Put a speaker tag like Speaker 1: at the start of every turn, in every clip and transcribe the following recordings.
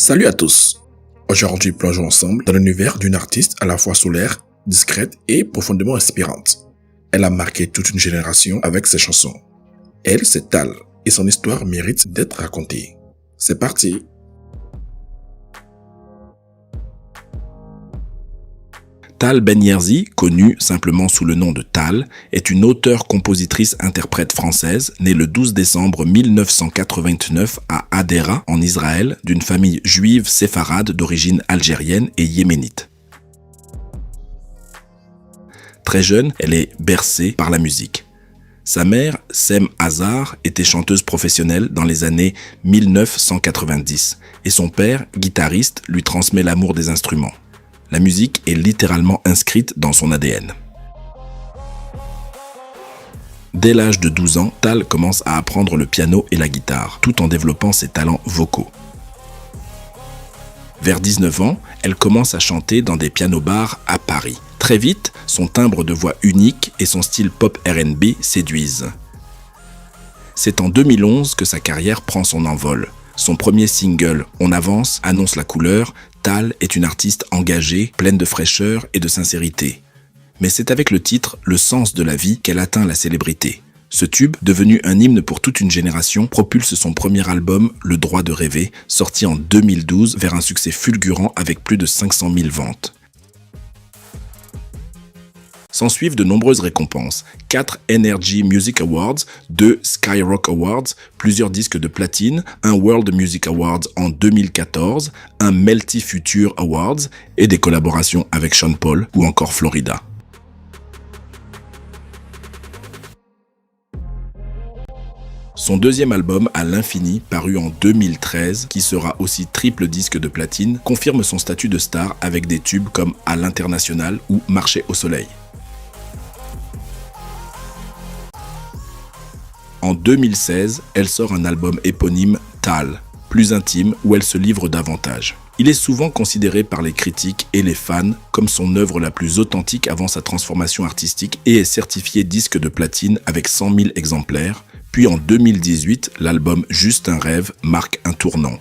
Speaker 1: Salut à tous. Aujourd'hui, plongeons ensemble dans l'univers d'une artiste à la fois solaire, discrète et profondément inspirante. Elle a marqué toute une génération avec ses chansons. Elle, c'est Tal, et son histoire mérite d'être racontée. C'est parti.
Speaker 2: Tal Ben Yerzi, connue simplement sous le nom de Tal, est une auteure-compositrice-interprète française née le 12 décembre 1989 à Hadera, en Israël, d'une famille juive séfarade d'origine algérienne et yéménite. Très jeune, elle est bercée par la musique. Sa mère, Sem Hazar, était chanteuse professionnelle dans les années 1990 et son père, guitariste, lui transmet l'amour des instruments. La musique est littéralement inscrite dans son ADN. Dès l'âge de 12 ans, Tal commence à apprendre le piano et la guitare, tout en développant ses talents vocaux. Vers 19 ans, elle commence à chanter dans des piano-bars à Paris. Très vite, son timbre de voix unique et son style pop R&B séduisent. C'est en 2011 que sa carrière prend son envol. Son premier single, On avance, annonce la couleur. Tal est une artiste engagée, pleine de fraîcheur et de sincérité. Mais c'est avec le titre « Le sens de la vie » qu'elle atteint la célébrité. Ce tube, devenu un hymne pour toute une génération, propulse son premier album « Le droit de rêver », sorti en 2012 vers un succès fulgurant avec plus de 500 000 ventes. S'ensuivent de nombreuses récompenses, 4 Energy Music Awards, 2 Skyrock Awards, plusieurs disques de platine, un World Music Awards en 2014, un Melty Future Awards et des collaborations avec Sean Paul ou encore Florida. Son deuxième album, À l'infini, paru en 2013, qui sera aussi triple disque de platine, confirme son statut de star avec des tubes comme À l'international ou Marcher au soleil. En 2016, elle sort un album éponyme Tal, plus intime, où elle se livre davantage. Il est souvent considéré par les critiques et les fans comme son œuvre la plus authentique avant sa transformation artistique et est certifié disque de platine avec 100 000 exemplaires. Puis en 2018, l'album Juste un rêve marque un tournant.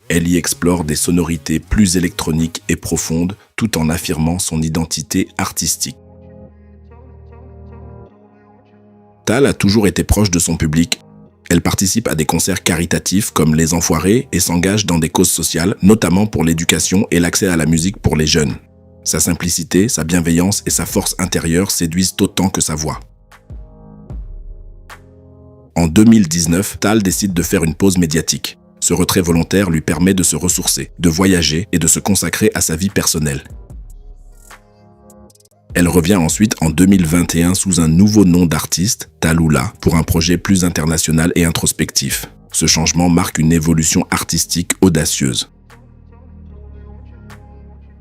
Speaker 2: Elle y explore des sonorités plus électroniques et profondes tout en affirmant son identité artistique. Tal a toujours été proche de son public. Elle participe à des concerts caritatifs comme Les Enfoirés et s'engage dans des causes sociales, notamment pour l'éducation et l'accès à la musique pour les jeunes. Sa simplicité, sa bienveillance et sa force intérieure séduisent autant que sa voix. En 2019, Tal décide de faire une pause médiatique. Ce retrait volontaire lui permet de se ressourcer, de voyager et de se consacrer à sa vie personnelle. Elle revient ensuite en 2021 sous un nouveau nom d'artiste, Tallulah, pour un projet plus international et introspectif. Ce changement marque une évolution artistique audacieuse.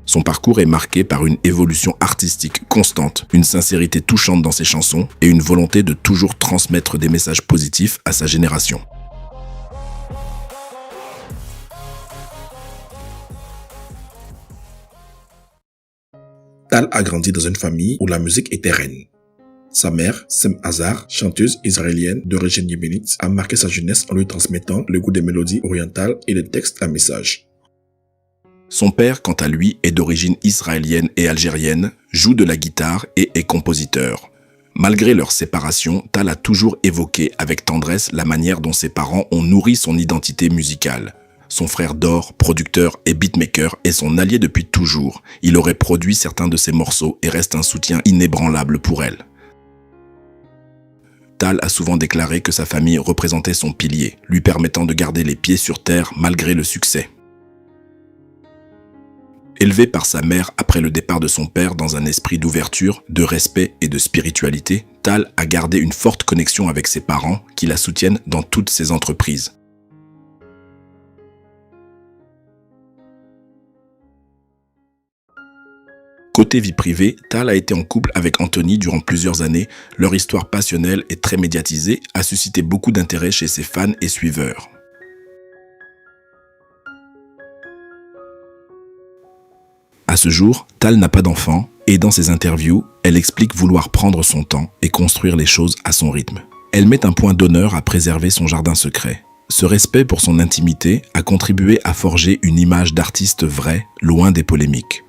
Speaker 2: Son parcours est marqué par une évolution artistique constante, une sincérité touchante dans ses chansons et une volonté de toujours transmettre des messages positifs à sa génération.
Speaker 1: Tal a grandi dans une famille où la musique était reine. Sa mère, Sem Hazar, chanteuse israélienne d'origine yéménite, a marqué sa jeunesse en lui transmettant le goût des mélodies orientales et des textes à message.
Speaker 2: Son père, quant à lui, est d'origine israélienne et algérienne, joue de la guitare et est compositeur. Malgré leur séparation, Tal a toujours évoqué avec tendresse la manière dont ses parents ont nourri son identité musicale. Son frère Dor, producteur et beatmaker, est son allié depuis toujours. Il aurait produit certains de ses morceaux et reste un soutien inébranlable pour elle. Tal a souvent déclaré que sa famille représentait son pilier, lui permettant de garder les pieds sur terre malgré le succès. Élevé par sa mère après le départ de son père dans un esprit d'ouverture, de respect et de spiritualité, Tal a gardé une forte connexion avec ses parents qui la soutiennent dans toutes ses entreprises. Côté vie privée, Tal a été en couple avec Anthony durant plusieurs années. Leur histoire passionnelle et très médiatisée a suscité beaucoup d'intérêt chez ses fans et suiveurs. À ce jour, Tal n'a pas d'enfant et dans ses interviews, elle explique vouloir prendre son temps et construire les choses à son rythme. Elle met un point d'honneur à préserver son jardin secret. ce respect pour son intimité a contribué à forger une image d'artiste vrai, loin des polémiques.